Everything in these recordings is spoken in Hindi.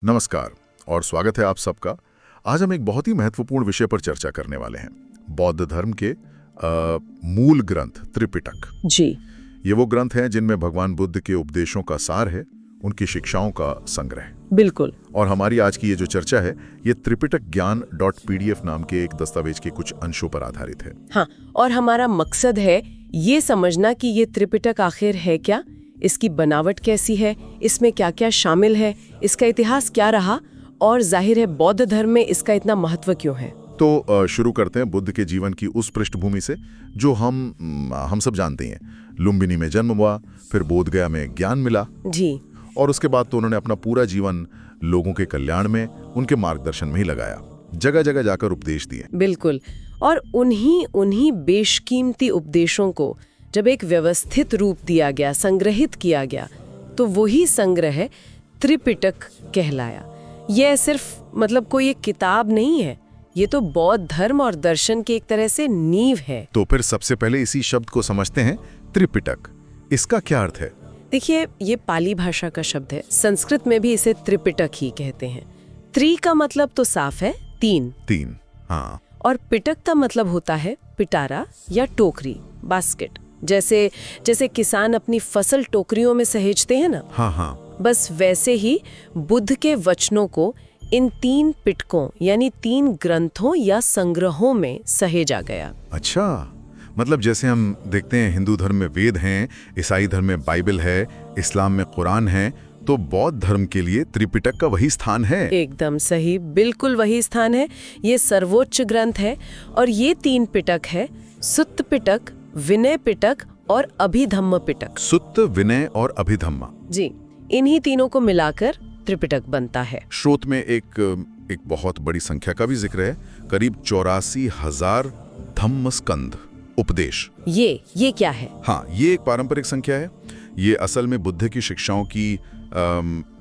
नमस्कार और स्वागत है आप सबका। आज हम एक बहुत ही महत्वपूर्ण विषय पर चर्चा करने वाले हैं, बौद्ध धर्म के मूल ग्रंथ त्रिपिटक। जी। ये वो ग्रंथ हैं जिनमें भगवान बुद्ध के उपदेशों का सार है, उनकी शिक्षाओं का संग्रह। बिल्कुल। और हमारी आज की ये जो चर्चा है ये त्रिपिटक ज्ञान .pdf नाम के एक दस्तावेज के कुछ अंशों पर आधारित है। हाँ, और हमारा मकसद है ये समझना कि ये त्रिपिटक आखिर है क्या, इसकी बनावट कैसी है, इसमें क्या क्या शामिल है, इसका इतिहास क्या रहा और जाहिर है बौद्ध धर्म में इसका इतना महत्व क्यों है। तो शुरू करते हैं बुद्ध के जीवन की उस पृष्ठभूमि से जो हम सब जानते हैं। लुम्बिनी में जन्म हुआ, फिर बोधगया में ज्ञान मिला जी। और उसके बाद तो उन्होंने अपना पूरा जीवन लोगों के कल्याण में, उनके मार्गदर्शन में ही लगाया, जगह जगह जाकर उपदेश दिए। बिल्कुल। और उन्हीं बेशकीमती उपदेशों को जब एक व्यवस्थित रूप दिया गया, संग्रहित किया गया, तो वही संग्रह त्रिपिटक कहलाया। यह सिर्फ कोई एक किताब नहीं है, ये तो बौद्ध धर्म और दर्शन की एक तरह से नींव है। तो फिर सबसे पहले इसी शब्द को समझते हैं, त्रिपिटक, इसका क्या अर्थ है? देखिए, ये पाली भाषा का शब्द है, संस्कृत में भी इसे त्रिपिटक ही कहते हैं। त्रि का मतलब तो साफ है, तीन। हाँ। और पिटक का मतलब होता है पिटारा या टोकरी, बास्केट। जैसे किसान अपनी फसल टोकरियों में सहेजते हैं ना। हाँ। बस वैसे ही बुद्ध के वचनों को इन 3 पिटकों यानी 3 ग्रंथों या संग्रहों में सहेजा गया। अच्छा, मतलब जैसे हम देखते हैं हिंदू धर्म में वेद हैं, ईसाई धर्म में बाइबल है, इस्लाम में कुरान है, तो बौद्ध धर्म के लिए त्रिपिटक का वही स्थान है। एकदम सही, बिल्कुल वही स्थान है। ये सर्वोच्च ग्रंथ है और ये 3 पिटक है, सुत्त पिटक, विनय पिटक और अभिधम्म पिटक। सुत्त, विनय और अभिधम्म। जी, इन्हीं तीनों को मिलाकर त्रिपिटक बनता है। स्रोत में एक बहुत बड़ी संख्या का भी जिक्र है, करीब 84,000 धम्म स्कंध उपदेश। ये क्या है? हाँ, ये एक पारंपरिक संख्या है। ये असल में बुद्ध की शिक्षाओं की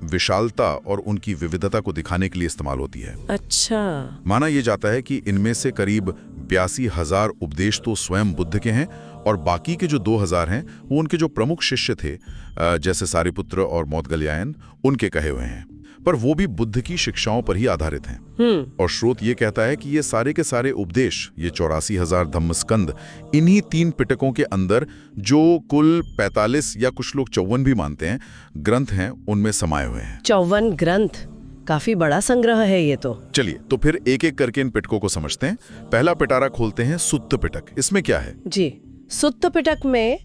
विशालता और उनकी विविधता को दिखाने के लिए इस्तेमाल होती है। अच्छा। माना यह जाता है कि इनमें से करीब 82,000 उपदेश तो स्वयं बुद्ध के हैं और बाकी के जो 2,000 हैं वो उनके जो प्रमुख शिष्य थे, जैसे सारिपुत्र और मौदगल्यायन, उनके कहे हुए हैं। पर वो भी बुद्ध की शिक्षाओं पर ही आधारित हैं। और स्रोत ये कहता है कि ये सारे के सारे उपदेश, ये 84,000 धम्मस्कंद, इन्हीं 3 पिटकों के अंदर जो कुल 45 या कुछ लोग 54 भी मानते हैं ग्रंथ हैं, उनमें समाये हुए हैं। 54 ग्रंथ, काफी बड़ा संग्रह है ये तो। चलिए, तो फिर एक एक करके इन पिटकों को समझते हैं। पहला पिटारा खोलते हैं, सुत्त पिटक। इसमें क्या है? जी, सुत्त पिटक में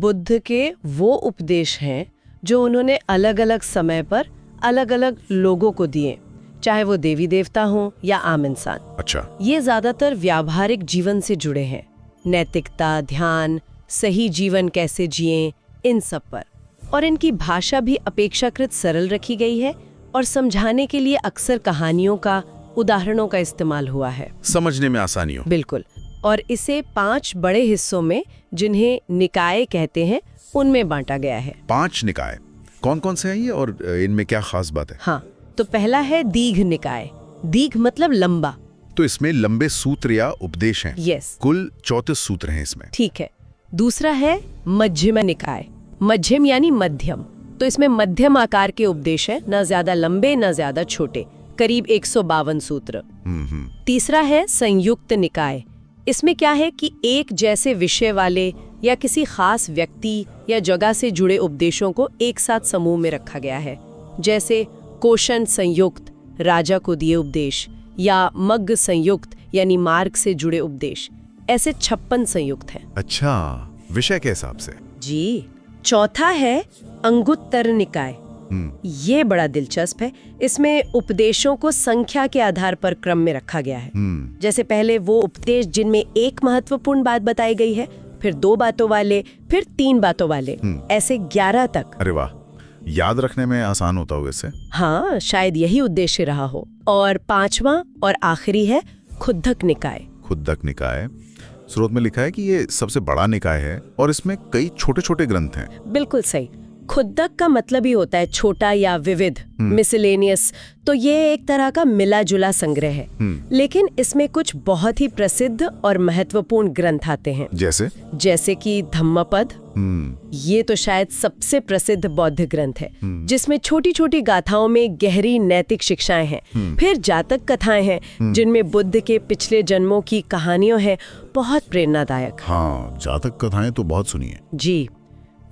बुद्ध के वो उपदेश हैं जो उन्होंने अलग अलग समय पर अलग अलग लोगों को दिए, चाहे वो देवी देवता हों या आम इंसान। अच्छा। ये ज्यादातर व्यावहारिक जीवन से जुड़े हैं, नैतिकता, ध्यान, सही जीवन कैसे जिएं, इन सब पर। और इनकी भाषा भी अपेक्षाकृत सरल रखी गई है और समझाने के लिए अक्सर कहानियों का, उदाहरणों का इस्तेमाल हुआ है, समझने में आसानी हो। बिल्कुल। और इसे 5 बड़े हिस्सों में, जिन्हें निकाय कहते हैं, उनमें बांटा गया है। 5 निकाय कौन कौन से हैं ये और इनमें क्या खास बात है? हाँ, तो पहला है दीघ निकाय। दीघ मतलब लंबा। तो इसमें लंबे सूत्र या उपदेश हैं। यस। कुल 34 सूत्र हैं इसमें। ठीक है। दूसरा है मध्यम निकाय। मध्यम यानी मध्यम, तो इसमें मध्यम आकार के उपदेश हैं, न ज्यादा लंबे न ज्यादा छोटे, करीब 152 सूत्र। तीसरा है संयुक्त निकाय। इसमें क्या है कि एक जैसे विषय वाले या किसी खास व्यक्ति या जगह से जुड़े उपदेशों को एक साथ समूह में रखा गया है, जैसे कोशन संयुक्त, राजा को दिए उपदेश, या मग्ग संयुक्त यानी मार्ग से जुड़े उपदेश। ऐसे 56 संयुक्त हैं। अच्छा, विषय के हिसाब से। जी। चौथा है अंगुत्तर निकाय। ये बड़ा दिलचस्प है। इसमें उपदेशों को संख्या के आधार पर क्रम में रखा गया है। जैसे पहले वो उपदेश जिनमें एक महत्वपूर्ण बात बताई गई है, फिर 2 बातों वाले, फिर 3 बातों वाले, ऐसे 11 तक। अरे वाह, याद रखने में आसान होता होगा इससे। हाँ, शायद यही उद्देश्य रहा हो। और 5वां और आखिरी है खुद्दक निकाय। खुद्दक निकाय, स्रोत में लिखा है कि ये सबसे बड़ा निकाय है और इसमें कई छोटे छोटे ग्रंथ हैं। बिल्कुल सही। खुद्दक का मतलब ही होता है छोटा या विविध, मिसलेनियस, तो ये एक तरह का मिला जुला संग्रह है। लेकिन इसमें कुछ बहुत ही प्रसिद्ध और महत्वपूर्ण ग्रंथ आते हैं, जैसे कि धम्मपद। ये तो शायद सबसे प्रसिद्ध बौद्ध ग्रंथ है, जिसमें छोटी छोटी गाथाओं में गहरी नैतिक शिक्षाएं हैं। फिर जातक कथाएं हैं, जिनमें बुद्ध के पिछले जन्मों की कहानियां हैं, बहुत प्रेरणादायक। हाँ, जातक कथाएं तो बहुत सुनी है जी।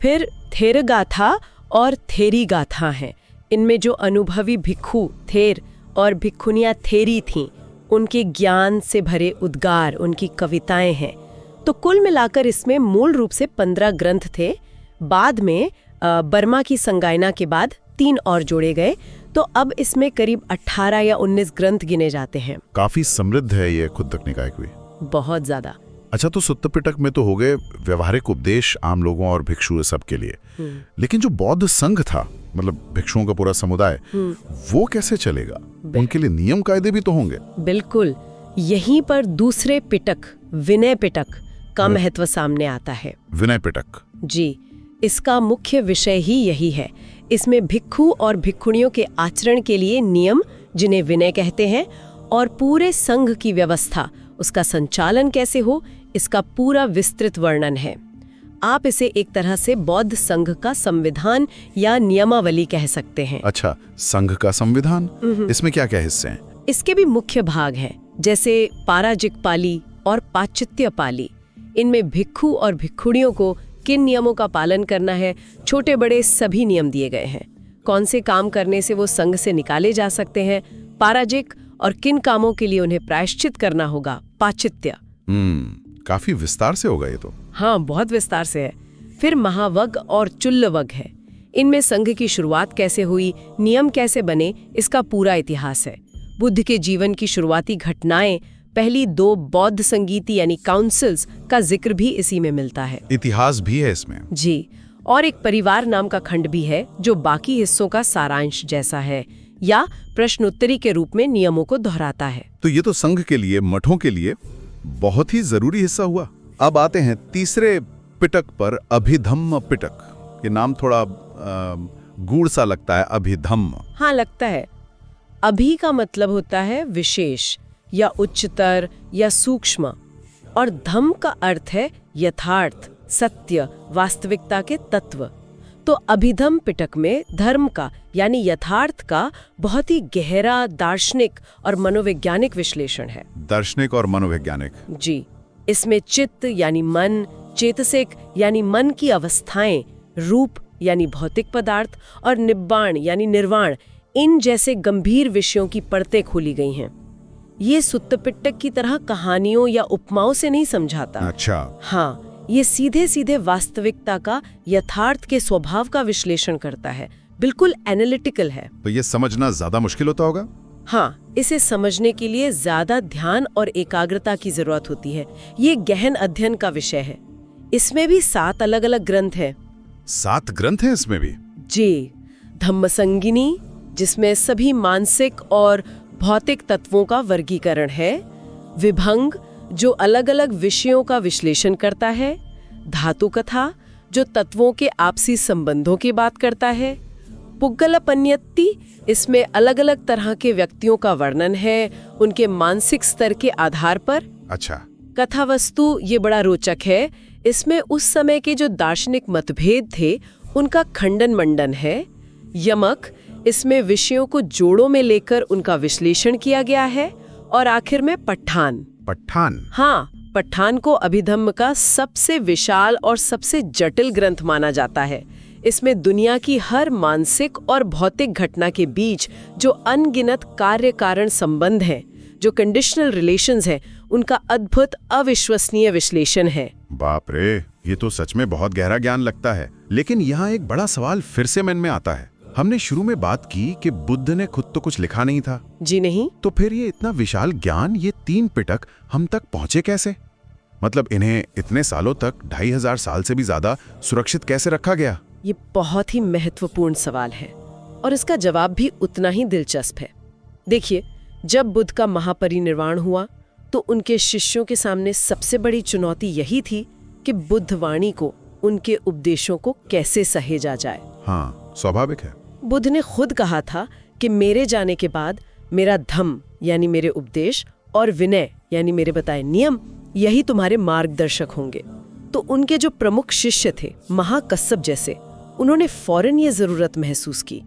फिर थेर गाथा और थेरी गाथा हैं। इनमें जो अनुभवी भिक्खु थेर और भिक्खुनियां थेरी थीं, उनके ज्ञान से भरे उद्गार, उनकी कविताएं हैं। तो कुल मिलाकर इसमें मूल रूप से 15 ग्रंथ थे। बाद में बर्मा की संगायना के बाद 3 और जोड़े गए, तो अब इसमें करीब 18 या 19 ग्रंथ गिने जाते हैं। काफी समृद्ध है ये खुद्दक निकाय भी, बहुत ज्यादा। अच्छा, तो सुत्त पिटक में तो हो गए व्यवहारिक उपदेश आम लोगों और भिक्षु सब के लिए, लेकिन जो बौद्ध संघ था, मतलब भिक्षुओं का पूरा समुदाय, वो कैसे चलेगा? उनके लिए नियम कायदे भी तो होंगे। बिल्कुल, यहीं पर दूसरे पिटक, विनय पिटक का महत्व सामने आता है। विनय पिटक, जी, इसका मुख्य विषय ही यही है। इसमें भिक्खु और भिक्षुणियों के आचरण के लिए नियम, जिन्हें विनय कहते हैं, और पूरे संघ की व्यवस्था, उसका संचालन कैसे हो, इसका पूरा विस्तृत वर्णन है। आप इसे एक तरह से बौद्ध संघ का संविधान या नियमावली कह सकते हैं। अच्छा, संघ का संविधान, इसमें क्या क्या हिस्से हैं? इसके भी मुख्य भाग हैं, जैसे पाराजिक पाली और पाश्चित्य पाली। इनमें भिक्खु और भिक्षुणियों को किन नियमों का पालन करना है, छोटे बड़े सभी नियम दिए गए हैं। कौन से काम करने से वो संघ से निकाले जा सकते हैं, पाराजिक, और किन कामों के लिए उन्हें प्रायश्चित करना होगा, पाश्चित्य। काफी विस्तार से होगा ये तो। हाँ, बहुत विस्तार से है। फिर महावग और चुल्लवग है। इनमें संघ की शुरुआत कैसे हुई, नियम कैसे बने, इसका पूरा इतिहास है। बुद्ध के जीवन की शुरुआती घटनाएं, पहली 2 बौद्ध संगीति यानी काउंसिल्स का जिक्र भी इसी में मिलता है। इतिहास भी है इसमें। जी, और एक परिवार नाम का खंड भी है, जो बाकी हिस्सों का सारांश जैसा है या प्रश्नोत्तरी के रूप में नियमों को दोहराता है। तो ये तो संघ के लिए, मठों के लिए बहुत ही जरूरी हिस्सा हुआ। अब आते हैं तीसरे पिटक पर, अभिधम्म पिटक। ये नाम थोड़ा गूढ़ सा लगता है, अभिधम्म। हाँ, लगता है। अभि का मतलब होता है विशेष या उच्चतर या सूक्ष्म, और धम्म का अर्थ है यथार्थ, सत्य, वास्तविकता के तत्व। तो अभिधम्म पिटक में धर्म का यानी यथार्थ का बहुत ही गहरा दार्शनिक और मनोवैज्ञानिक विश्लेषण है। दार्शनिक और मनोवैज्ञानिक, जी। इसमें चित्त यानी मन, चेतसिक यानी मन की अवस्थाएं, रूप यानी भौतिक पदार्थ, और निब्बाण यानी निर्वाण, इन जैसे गंभीर विषयों की परतें खोली गई हैं। ये सुत्त पिटक की तरह कहानियों या उपमाओं से नहीं समझाता। अच्छा। हाँ, ये सीधे सीधे वास्तविकता का, यथार्थ के स्वभाव का विश्लेषण करता है। बिल्कुल एनालिटिकल है। तो ये समझना ज्यादा मुश्किल होता होगा? हाँ, इसे समझने के लिए ज्यादा ध्यान और एकाग्रता की जरूरत होती है। ये गहन अध्ययन का विषय है। इसमें भी 7 अलग अलग ग्रंथ हैं। 7 ग्रंथ हैं इसमें भी? जी। धम्मसंगिनी, जिसमें सभी मानसिक और भौतिक तत्वों का वर्गीकरण है। विभंग, जो अलग अलग विषयों का विश्लेषण करता है। धातु कथा, जो तत्वों के आपसी संबंधों की बात करता है। पुग्गलपन्यत्ति, इसमें अलग अलग तरह के व्यक्तियों का वर्णन है, उनके मानसिक स्तर के आधार पर। अच्छा। कथा वस्तु, ये बड़ा रोचक है। इसमें उस समय के जो दार्शनिक मतभेद थे, उनका खंडन मंडन है। यमक, इसमें विषयों को जोड़ों में लेकर उनका विश्लेषण किया गया है। और आखिर में पट्ठान। पट्ठान? हाँ, पट्ठान को अभिधम्म का सबसे विशाल और सबसे जटिल ग्रंथ माना जाता है। इसमें दुनिया की हर मानसिक और भौतिक घटना के बीच जो अनगिनत कार्य कारण संबंध हैं, जो कंडीशनल रिलेशंस हैं, उनका अद्भुत अविश्वसनीय विश्लेषण है। बाप रे, ये तो सच में बहुत गहरा ज्ञान लगता है। लेकिन यहाँ एक बड़ा सवाल फिर से मन में आता है। हमने शुरू में बात की कि बुद्ध ने खुद तो कुछ लिखा नहीं था। जी नहीं। तो फिर ये इतना विशाल ज्ञान, ये 3 पिटक हम तक पहुंचे कैसे? मतलब इन्हें इतने सालों तक, 2500 साल से भी ज्यादा सुरक्षित कैसे रखा गया? ये बहुत ही महत्वपूर्ण सवाल है और इसका जवाब भी उतना ही दिलचस्प है। देखिए, जब बुद्ध का महापरिनिर्वाण हुआ तो उनके शिष्यों के सामने सबसे बड़ी चुनौती यही थी कि बुद्ध वाणी को, उनके उपदेशों को कैसे सहेजा जाए। हाँ, स्वाभाविक है। बुद्ध ने खुद कहा था कि मेरे जाने के बाद मेरा धम्म यानी मेरे उपदेश और विनय यानी मेरे बताए नियम यही तुम्हारे मार्गदर्शक होंगे। तो उनके जो प्रमुख शिष्य थे महाकश्यप जैसे, उन्होंने फौरन ये जरूरत महसूस की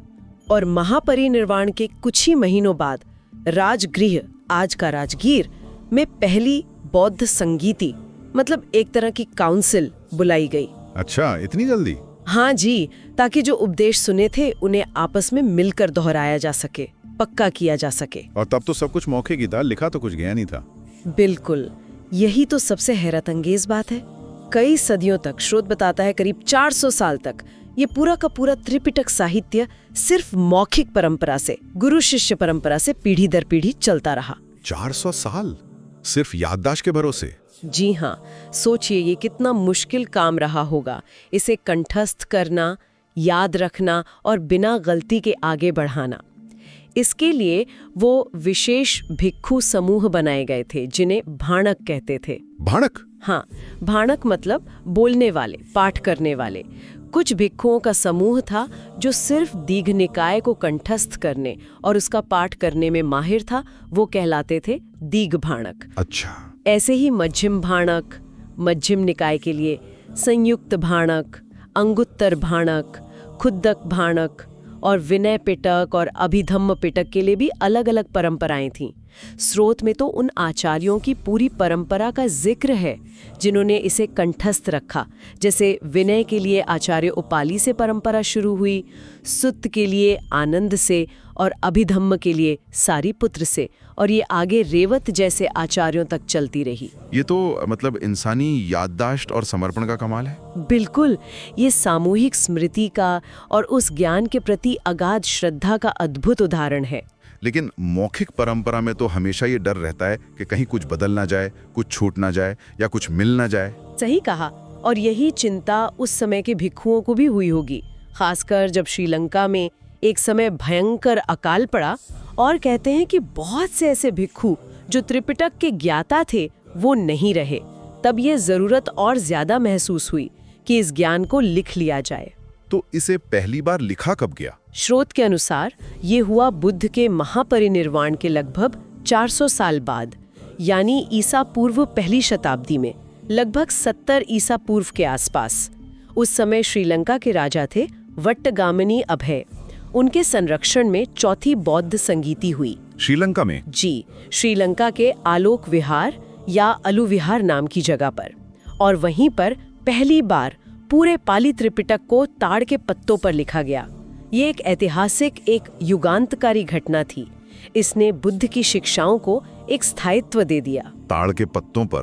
और महापरिनिर्वाण के कुछ ही महीनों बाद राजगृह, आज का राजगीर में पहली बौद्ध संगीति मतलब एक तरह की काउंसिल बुलाई गई। अच्छा, इतनी जल्दी? हाँ जी, ताकि जो उपदेश सुने थे उन्हें आपस में मिलकर दोहराया जा सके, पक्का किया जा सके। और तब तो सब कुछ मौके की था, लिखा तो कुछ गया नहीं था। बिल्कुल, यही तो सबसे हैरत अंगेज बात है। कई सदियों तक, स्रोत बताता है करीब 400 साल तक, ये पूरा का पूरा त्रिपिटक साहित्य सिर्फ मौखिक परंपरा से, गुरु शिष्य परंपरा से पीढ़ी दर पीढ़ी चलता रहा। 400 साल सिर्फ याददाश्त के भरोसे? जी हाँ, सोचिए ये कितना मुश्किल काम रहा होगा, इसे कंठस्थ करना, याद रखना और बिना गलती के आगे बढ़ाना। इसके लिए वो विशेष भिक्षु समूह बनाए गए थे जिन्हें भाणक कहते थे। भाणक? हाँ, भाणक मतलब बोलने वाले, पाठ करने वाले। कुछ भिक्षुओं का समूह था जो सिर्फ दीघ निकाय को कंठस्थ करने और उसका पाठ करने में माहिर था, वो कहलाते थे दीघ भाणक। अच्छा। ऐसे ही मध्यम भाणक, मध्यम निकाय के लिए संयुक्त भाणक, अंगुत्तर भाणक, खुद्दक भाणक और विनय पिटक और अभिधम्म पिटक के लिए भी अलग अलग परंपराएं थीं। स्रोत में तो उन आचार्यों की पूरी परंपरा का जिक्र है जिन्होंने इसे कंठस्थ रखा। जैसे विनय के लिए आचार्य उपाली से परंपरा शुरू हुई, सुत्त के लिए आनंद से और अभिधम्म के लिए सारिपुत्र से, और ये आगे रेवत जैसे आचार्यों तक चलती रही। ये तो मतलब इंसानी याददाश्त और समर्पण का कमाल है। बिल्कुल, ये सामूहिक स्मृति का और उस ज्ञान के प्रति अगाध श्रद्धा का अद्भुत उदाहरण है। लेकिन मौखिक परंपरा में तो हमेशा ये डर रहता है कि कहीं कुछ बदल ना जाए, कुछ छूट ना जाए या कुछ मिल ना जाए। सही कहा, और यही चिंता उस समय के भिक्षुओं को भी हुई होगी, खासकर जब श्रीलंका में एक समय भयंकर अकाल पड़ा और कहते हैं कि बहुत से ऐसे भिक्षु जो त्रिपिटक के ज्ञाता थे वो नहीं रहे। तब ये जरूरत और ज्यादा महसूस हुई कि इस ज्ञान को लिख लिया जाए। तो इसे पहली बार लिखा कब गया? स्रोत के अनुसार ये हुआ बुद्ध के महापरिनिर्वाण के लगभग 400 साल बाद, यानी ईसा पूर्व पहली शताब्दी में, लगभग 70 ईसा पूर्व के आसपास। उस समय श्रीलंका के राजा थे वट्टगामिनी अभय। उनके संरक्षण में चौथी बौद्ध संगीति हुई। श्रीलंका में? जी, श्रीलंका के आलोक विहार या अलु विहार नाम की जगह पर। और वहीं पर पहली बार पूरे पाली त्रिपिटक को ताड़ के पत्तों पर लिखा गया। ये एक ऐतिहासिक, एक युगांतकारी घटना थी। इसने बुद्ध की शिक्षाओं को एक स्थायित्व दे दिया। ताड़ के पत्तों पर?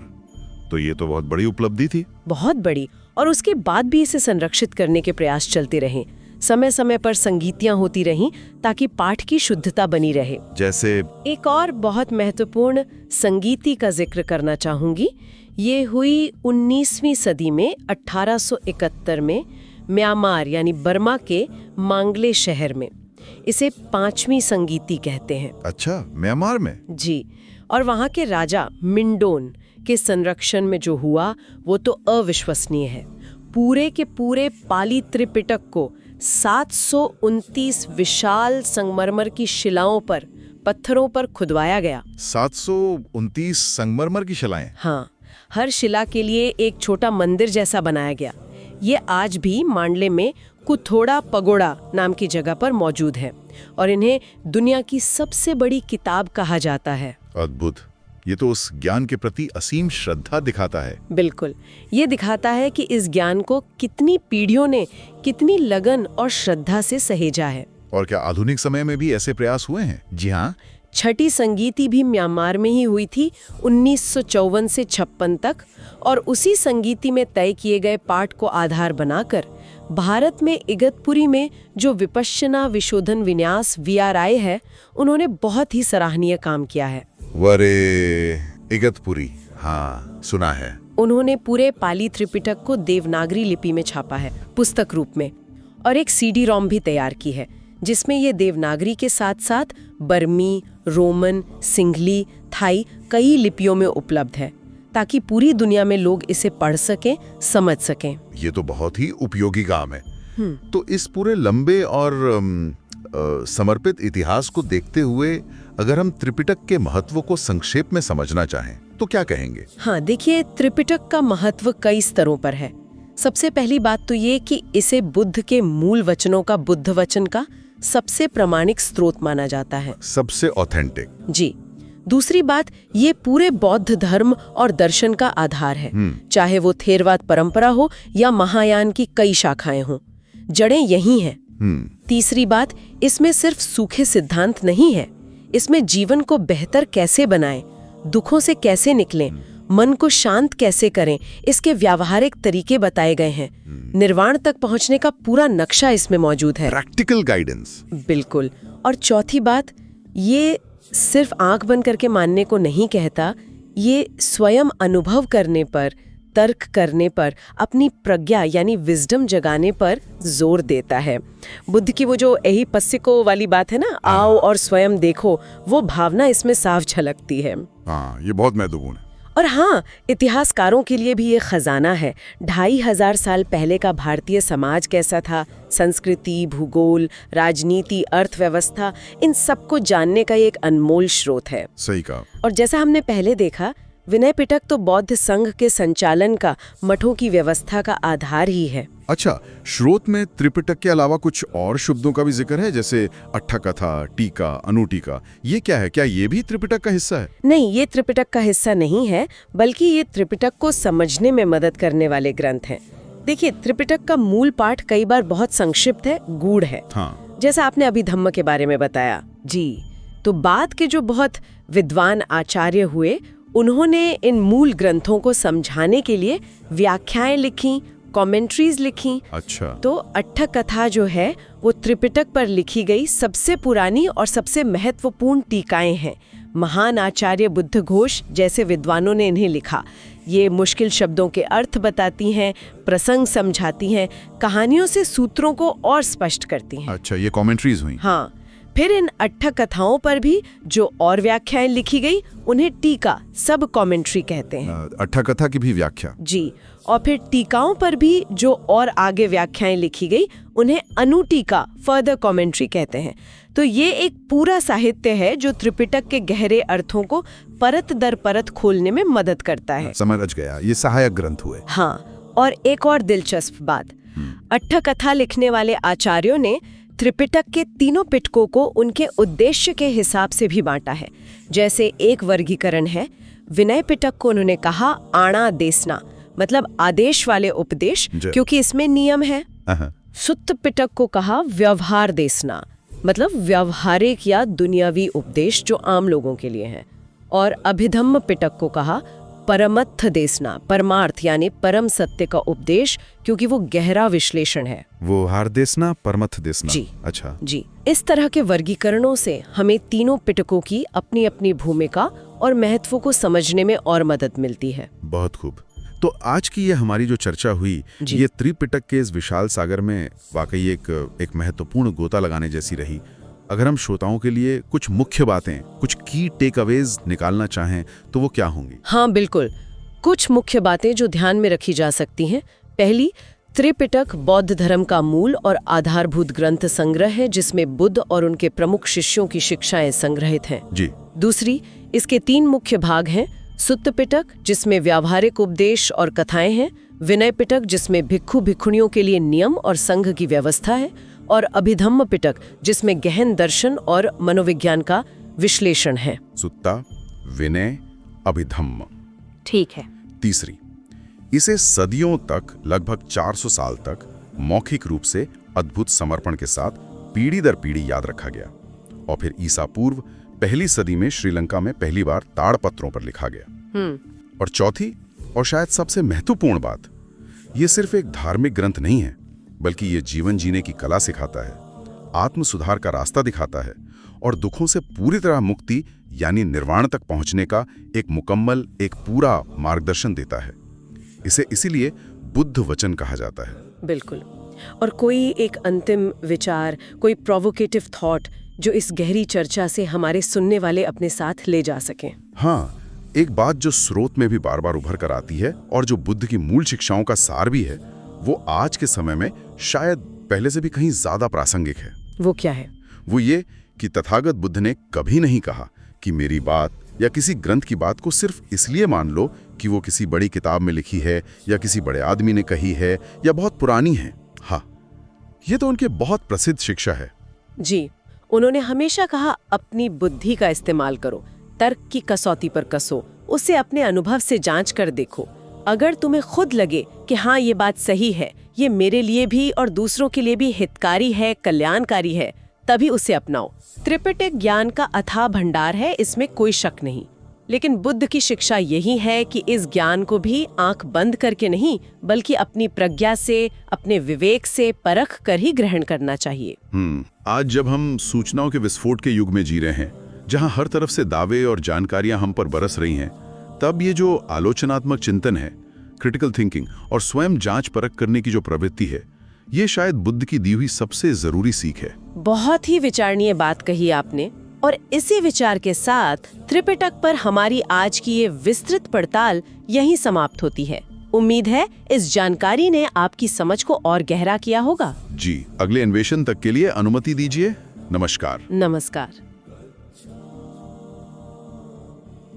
तो ये तो बहुत बड़ी उपलब्धि थी। बहुत बड़ी। और उसके बाद भी इसे संरक्षित करने के प्रयास चलते रहे। समय समय पर संगीतियां होती रहीं ताकि पाठ की शुद्धता बनी रहे। जैसे? एक और बहुत महत्वपूर्ण संगीति का जिक्र करना चाहूंगी। ये हुई 19वीं सदी में, 1871 में, म्यांमार यानी बर्मा के मांगले शहर में। इसे 5वीं संगीति कहते हैं। अच्छा, म्यांमार में? जी, और वहाँ के राजा मिंडोन के संरक्षण में जो हुआ वो तो अविश्वसनीय है। पूरे के पूरे पाली त्रिपिटक को 729 विशाल संगमरमर की शिलाओं पर, पत्थरों पर खुदवाया गया। 729 संगमरमर की शिलाएं? हाँ, हर शिला के लिए एक छोटा मंदिर जैसा बनाया गया। ये आज भी मांडले में कुथोड़ा पगोड़ा नाम की जगह पर मौजूद है और इन्हें दुनिया की सबसे बड़ी किताब कहा जाता है। अद्भुत। ये तो उस ज्ञान के प्रति असीम श्रद्धा दिखाता है। बिल्कुल, ये दिखाता है कि इस ज्ञान को कितनी पीढ़ियों ने कितनी लगन और श्रद्धा से सहेजा है। और क्या आधुनिक समय में भी ऐसे प्रयास हुए हैं? जी हाँ। छठी संगीति भी म्यांमार में ही हुई थी 1954 से 56 तक, और उसी संगीति में तय किए गए पाठ को आधार बनाकर भारत में इगतपुरी में जो विपश्यना विशोधन विन्यास VRI है, उन्होंने बहुत ही सराहनीय काम किया है। वरे, इगतपुरी, हाँ सुना है। उन्होंने पूरे पाली त्रिपिटक को देवनागरी लिपि में छापा है, पुस्तक रूप में, और एक CD-ROM भी तैयार की है जिसमें ये देवनागरी के साथ साथ बर्मी, रोमन, सिंघली, थाई कई लिपियों में उपलब्ध है। ताकि पूरी दुनिया में लोग इसे पढ़ सकें, समझ सकें। ये तो बहुत ही उपयोगी काम है। तो इस पूरे लंबे और समर्पित इतिहास को देखते हुए अगर हम त्रिपिटक के महत्व को संक्षेप में समझना चाहें तो क्या कहेंगे? हाँ, देखिए, त्रिपिटक का महत्व कई स्तरों पर है। सबसे पहली बात तो ये कि इसे बुद्ध के मूल वचनों का बुद्ध वचन का सबसे प्रामाणिक स्रोत माना जाता है, सबसे ऑथेंटिक। जी। दूसरी बात, ये पूरे बौद्ध धर्म और दर्शन का आधार है, चाहे वो थेरवाद परंपरा हो या महायान की कई शाखाएं हों, जड़ें यही हैं। तीसरी बात, इसमें सिर्फ सूखे सिद्धांत नहीं है, इसमें जीवन को बेहतर कैसे बनाएं, दुखों से कैसे निकलें, मन को शांत कैसे करें, इसके व्यावहारिक तरीके बताए गए हैं। निर्वाण तक पहुंचने का पूरा नक्शा इसमें मौजूद है, प्रैक्टिकल गाइडेंस। बिल्कुल। और चौथी बात, ये सिर्फ आंख बंद करके मानने को नहीं कहता, ये स्वयं अनुभव करने पर, तर्क करने पर, अपनी प्रज्ञा यानी विजडम जगाने पर जोर देता है। बुद्ध की वो जो यही पस्सिको वाली बात है ना, आओ और स्वयं देखो, वो भावना इसमें साफ झलकती है। हाँ, ये बहुत महत्वपूर्ण है। और हाँ, इतिहासकारों के लिए भी ये खजाना है। 2500 साल पहले का भारतीय समाज कैसा था, संस्कृति, भूगोल, राजनीति, अर्थव्यवस्था, इन सबको जानने का एक अनमोल स्रोत है। सही कहा। और जैसा हमने पहले देखा, विनय पिटक तो बौद्ध संघ के संचालन का, मठों की व्यवस्था का आधार ही है। अच्छा, स्रोत में त्रिपिटक के अलावा कुछ और शब्दों का भी जिक्र है, जैसे अट्ठकथा, टीका, अनुटीका। ये क्या है? क्या ये भी त्रिपिटक का हिस्सा है? नहीं, ये त्रिपिटक का हिस्सा नहीं है, बल्कि ये त्रिपिटक को समझने में मदद करने वाले ग्रंथ हैं। देखिए, त्रिपिटक का मूल पाठ कई बार बहुत संक्षिप्त है, गूढ़ है। हाँ। जैसा आपने अभी धम्म के बारे में बताया। जी। तो बाद के जो बहुत विद्वान आचार्य हुए, उन्होंने इन मूल ग्रंथों को समझाने के लिए व्याख्याएं लिखी, कमेंट्रीज लिखी। अच्छा। तो अट्ठकथा जो है वो त्रिपिटक पर लिखी गई सबसे पुरानी और सबसे महत्वपूर्ण टीकाएं हैं। महान आचार्य बुद्धघोष जैसे विद्वानों ने इन्हें लिखा। ये मुश्किल शब्दों के अर्थ बताती हैं, प्रसंग समझाती हैं, कहानियों से सूत्रों को और स्पष्ट करती हैं। अच्छा, ये कमेंट्रीज हुई। हाँ। फिर इन अट्ठकथाओं पर भी जो और व्याख्याएं लिखी गई, उन्हें टीका, सब कमेंट्री कहते हैं। अट्ठकथा की भी व्याख्या। जी। और फिर टीकाओं पर भी जो और आगे व्याख्याएं लिखी गई, उन्हें अनुटीका, फर्दर कमेंट्री कहते हैं। तो ये एक पूरा साहित्य है जो त्रिपिटक के गहरे अर्थों को परत दर परत खोलने में मदद करता है। समझ गया, ये सहायक ग्रंथ हुए। हाँ। और एक और दिलचस्प बात, अट्ठकथा लिखने वाले आचार्यों ने त्रिपिटक के तीनों पिटकों को उनके उद्देश्य के हिसाब से भी बांटा है। जैसे एक वर्गीकरण है, विनय पिटक को उन्होंने कहा आणा देसना, मतलब आदेश वाले उपदेश, क्योंकि इसमें नियम है। सुत्त पिटक को कहा व्यवहार देसना, मतलब व्यवहारिक या दुनियावी उपदेश जो आम लोगों के लिए है। और अभिधम्म पिटक को कहा परमत्थ देसना, परमार्थ यानी परम सत्य का उपदेश, क्योंकि वो गहरा विश्लेषण है। वो हार देसना, परमत्थ देसना। जी। अच्छा। जी। इस तरह के वर्गीकरणों से हमें तीनों पिटकों की अपनी अपनी भूमिका और महत्व को समझने में और मदद मिलती है। बहुत खूब। तो आज की ये हमारी जो चर्चा हुई, ये त्रिपिटक के इस विशाल सागर में वाकई एक महत्वपूर्ण गोता लगाने जैसी रही। अगर हम श्रोताओं के लिए कुछ मुख्य बातें, कुछ की टेक अवेज निकालना चाहें तो वो क्या होंगी? हाँ, बिल्कुल। कुछ मुख्य बातें जो ध्यान में रखी जा सकती हैं। पहली, त्रिपिटक बौद्ध धर्म का मूल और आधारभूत ग्रंथ संग्रह है, जिसमें बुद्ध और उनके प्रमुख शिष्यों की शिक्षाएं संग्रहित हैं। जी। दूसरी, इसके 3 मुख्य भाग हैं। सुत्त पिटक, जिसमें व्यावहारिक उपदेश और कथाएं हैं। विनय पिटक, जिसमें भिक्षु भिक्षुणियों के लिए नियम और संघ की व्यवस्था है। और अभिधम्म पिटक, जिसमें गहन दर्शन और मनोविज्ञान का विश्लेषण है। सुत्ता, विनय, अभिधम्म। ठीक है। तीसरी, इसे सदियों तक, लगभग 400 साल तक मौखिक रूप से अद्भुत समर्पण के साथ पीढ़ी दर पीढ़ी याद रखा गया। और फिर ईसा पूर्व 1ली सदी में श्रीलंका में पहली बार ताड़पत्रों पर लिखा गया। और चौथी और शायद सबसे महत्वपूर्ण बात, ये सिर्फ एक धार्मिक ग्रंथ नहीं है, बल्कि ये जीवन जीने की कला सिखाता है, आत्म सुधार का रास्ता दिखाता है और दुखों से पूरी तरह मुक्ति यानी निर्वाण तक पहुंचने का एक मुकम्मल, एक पूरा मार्गदर्शन देता है। इसे इसीलिए बुद्ध वचन कहा जाता है। बिल्कुल। और कोई एक अंतिम विचार, कोई प्रोवोकेटिव थॉट जो इस गहरी चर्चा से हमारे सुनने वाले अपने साथ ले जा सकें? हाँ, एक बात जो स्रोत में भी बार बार उभर कर आती है और जो बुद्ध की मूल शिक्षाओं का सार भी है, वो आज के समय में शायद पहले से भी कहीं ज्यादा प्रासंगिक है। वो क्या है? वो ये कि तथागत बुद्ध ने कभी नहीं कहा कि मेरी बात या किसी ग्रंथ की बात को सिर्फ इसलिए मान लो कि वो किसी बड़ी किताब में लिखी है या किसी बड़े आदमी ने कही है या बहुत पुरानी है। हाँ, ये तो उनके बहुत प्रसिद्ध शिक्षा है। जी, उन्होंने हमेशा कहा अपनी बुद्धि का इस्तेमाल करो, तर्क की कसौटी पर कसो, उसे अपने अनुभव से जांच कर देखो। अगर तुम्हें खुद लगे कि हाँ ये बात सही है, ये मेरे लिए भी और दूसरों के लिए भी हितकारी है, कल्याणकारी है, तभी उसे अपनाओ। त्रिपिटक ज्ञान का अथाह भंडार है, इसमें कोई शक नहीं। लेकिन बुद्ध की शिक्षा यही है कि इस ज्ञान को भी आंख बंद करके नहीं, बल्कि अपनी प्रज्ञा से, अपने विवेक से परख कर ही ग्रहण करना चाहिए। आज जब हम सूचनाओं के विस्फोट के युग में जी रहे हैं, जहां हर तरफ से दावे और जानकारियां हम पर बरस रही हैं, तब ये जो आलोचनात्मक चिंतन है, क्रिटिकल थिंकिंग और स्वयं जांच परख करने की जो प्रवृत्ति है, ये शायद बुद्ध की दी हुई सबसे जरूरी सीख है। बहुत ही विचारणीय बात कही आपने। और इसी विचार के साथ त्रिपिटक पर हमारी आज की ये विस्तृत पड़ताल यहीं समाप्त होती है। उम्मीद है इस जानकारी ने आपकी समझ को और गहरा किया होगा। जी, अगले अन्वेषण तक के लिए अनुमति दीजिए। नमस्कार। नमस्कार।